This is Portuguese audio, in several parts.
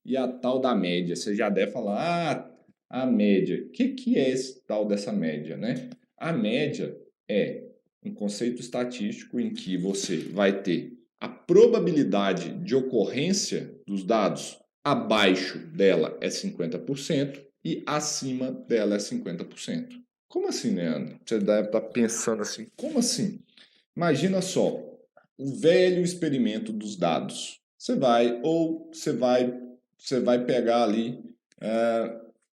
e a tal da média. Você já deve falar, a média. O que é esse tal dessa média, né? A média é um conceito estatístico em que você vai ter a probabilidade de ocorrência dos dados, abaixo dela é 50% e acima dela é 50%. Como assim, Leandro? Você deve estar pensando assim, como assim? Imagina só, o velho experimento dos dados. Você vai pegar ali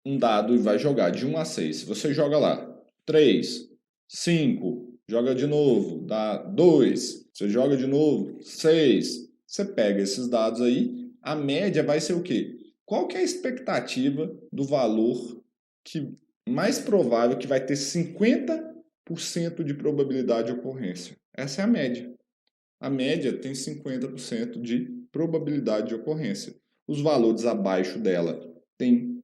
um dado e vai jogar de 1 a 6. Se você joga lá 3, 5, joga de novo, dá 2, você joga de novo, 6. Você pega esses dados aí, a média vai ser o quê? Qual que é a expectativa do valor que mais provável que vai ter 50% de probabilidade de ocorrência? Essa é a média. A média tem 50% de probabilidade de ocorrência. Os valores abaixo dela têm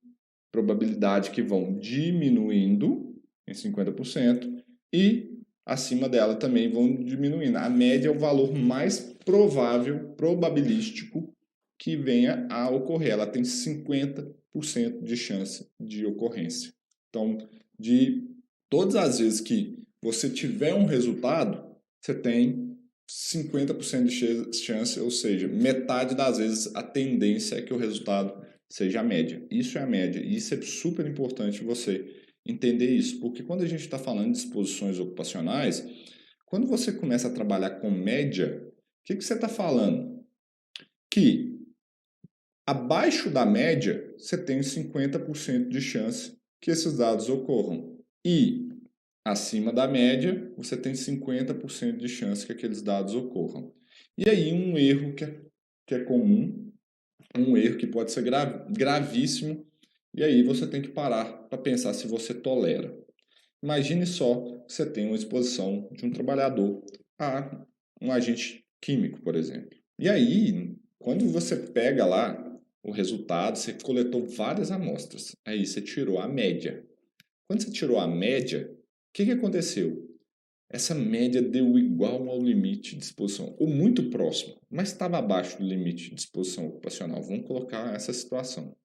probabilidade que vão diminuindo em 50% e acima dela também vão diminuindo. A média é o valor mais provável, probabilístico que venha a ocorrer. Ela tem 50% de chance de ocorrência. Então, de todas as vezes que você tiver um resultado, você tem 50% de chance, ou seja, metade das vezes a tendência é que o resultado seja a média. Isso é a média. E isso é super importante você entender isso, porque quando a gente está falando de exposições ocupacionais, quando você começa a trabalhar com média, o que você está falando? Que abaixo da média, você tem 50% de chance que esses dados ocorram. E acima da média, você tem 50% de chance que aqueles dados ocorram. E aí, um erro que é comum, um erro que pode ser gravíssimo, e aí você tem que parar para pensar se você tolera. Imagine só que você tem uma exposição de um trabalhador a um agente químico, por exemplo. E aí, quando você pega lá o resultado, você coletou várias amostras, aí você tirou a média. Quando você tirou a média, o que aconteceu? Essa média deu igual ao limite de exposição, ou muito próximo, mas estava abaixo do limite de exposição ocupacional. Vamos colocar essa situação.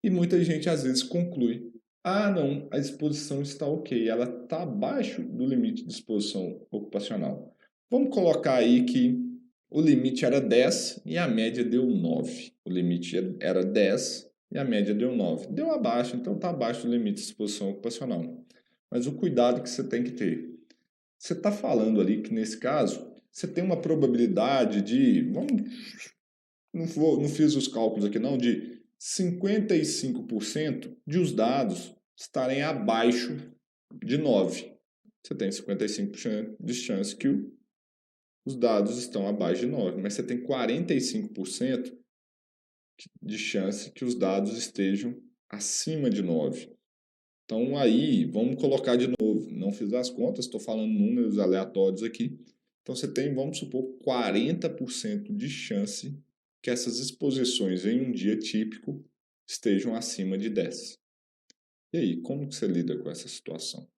E muita gente às vezes conclui: ah, não, a exposição está ok, ela está abaixo do limite de exposição ocupacional. Vamos colocar aí que o limite era 10 e a média deu 9. O limite era 10 e a média deu 9. Deu abaixo, então está abaixo do limite de exposição ocupacional. Mas o cuidado que você tem que ter. Você está falando ali que, nesse caso, você tem uma probabilidade de, não fiz os cálculos aqui não, de 55% de os dados estarem abaixo de 9. Você tem 55% de chance que os dados estão abaixo de 9, mas você tem 45% de chance que os dados estejam acima de 9. Então aí, vamos colocar de novo, não fiz as contas, estou falando números aleatórios aqui. Então você tem, vamos supor, 40% de chance que essas exposições em um dia típico estejam acima de 10. E aí, como que você lida com essa situação?